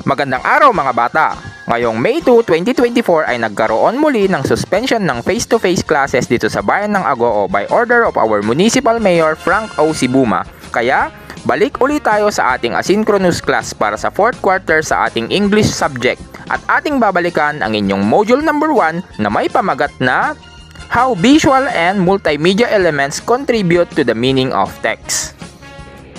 Magandang araw mga bata! Ngayong May 2, 2024 ay nagkaroon muli ng suspension ng face-to-face classes dito sa bayan ng Agoo by order of our Municipal Mayor Frank O. Sibuma. Kaya, balik ulit tayo sa ating asynchronous class para sa 4th quarter sa ating English subject. At ating babalikan ang inyong module number 1 na may pamagat na How Visual and Multimedia Elements Contribute to the Meaning of Text.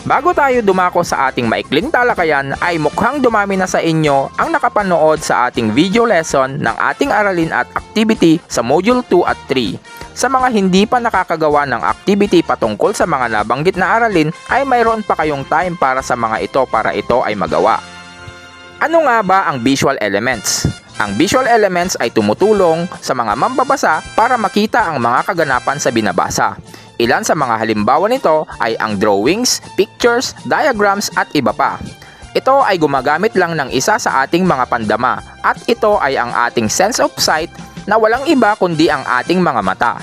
Bago tayo dumako sa ating maikling talakayan ay mukhang dumami na sa inyo ang nakapanood sa ating video lesson ng ating aralin at activity sa Module 2 at 3. Sa mga hindi pa nakakagawa ng activity patungkol sa mga nabanggit na aralin ay mayroon pa kayong time para sa mga ito para ito ay magawa. Ano nga ba ang visual elements? Ang visual elements ay tumutulong sa mga mambabasa para makita ang mga kaganapan sa binabasa. Ilan sa mga halimbawa nito ay ang drawings, pictures, diagrams at iba pa. Ito ay gumagamit lang ng isa sa ating mga pandama at ito ay ang ating sense of sight na walang iba kundi ang ating mga mata.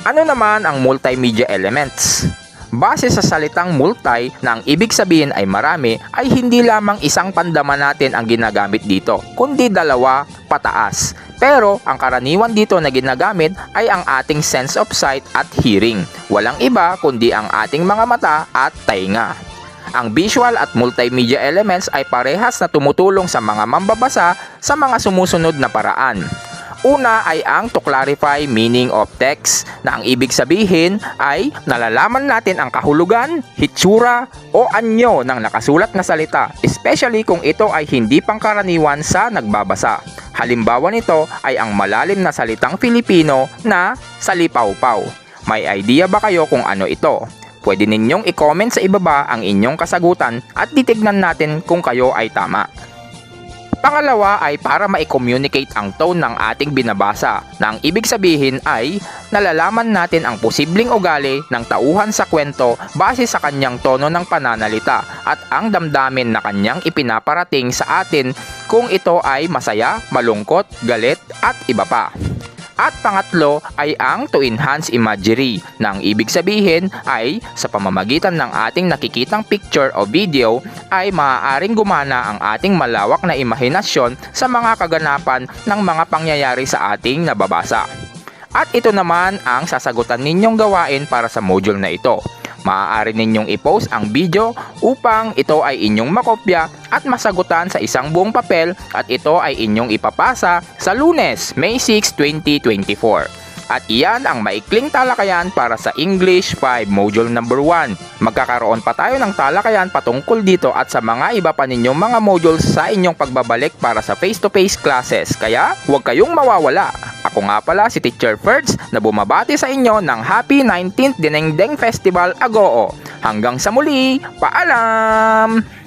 Ano naman ang multimedia elements? Base sa salitang multi na ang ibig sabihin ay marami ay hindi lamang isang pandama natin ang ginagamit dito kundi dalawa pataas. Pero ang karaniwan dito na ginagamit ay ang ating sense of sight at hearing. Walang iba kundi ang ating mga mata at tainga. Ang visual at multimedia elements ay parehas na tumutulong sa mga mambabasa sa mga sumusunod na paraan. Una ay ang to clarify meaning of text na ang ibig sabihin ay nalalaman natin ang kahulugan, hitsura o anyo ng nakasulat na salita, especially kung ito ay hindi pangkaraniwan sa nagbabasa. Halimbawa nito ay ang malalim na salitang Filipino na salipawpaw. May idea ba kayo kung ano ito? Pwede ninyong i-comment sa ibaba ang inyong kasagutan at titignan natin kung kayo ay tama. Pangalawa ay para ma-communicate ang tone ng ating binabasa na ang ibig sabihin ay nalalaman natin ang posibleng ugali ng tauhan sa kwento base sa kanyang tono ng pananalita at ang damdamin na kanyang ipinaparating sa atin kung ito ay masaya, malungkot, galit at iba pa. At pangatlo ay ang to enhance imagery na ang ibig sabihin ay sa pamamagitan ng ating nakikitang picture o video ay maaaring gumana ang ating malawak na imahinasyon sa mga kaganapan ng mga pangyayari sa ating nababasa. At ito naman ang sasagutan ninyong gawain para sa module na ito. Maaari ninyong i-post ang video upang ito ay inyong makopya at masagutan sa isang buong papel at ito ay inyong ipapasa sa Lunes, May 6, 2024. At iyan ang maikling talakayan para sa English 5 Module number 1. Magkakaroon pa tayo ng talakayan patungkol dito at sa mga iba pa ninyong mga modules sa inyong pagbabalik para sa face-to-face classes. Kaya huwag kayong mawawala. Ako nga pala si Teacher Ferds na bumabati sa inyo ng Happy 19th Dinengdeng Festival Agoo. Hanggang sa muli, paalam!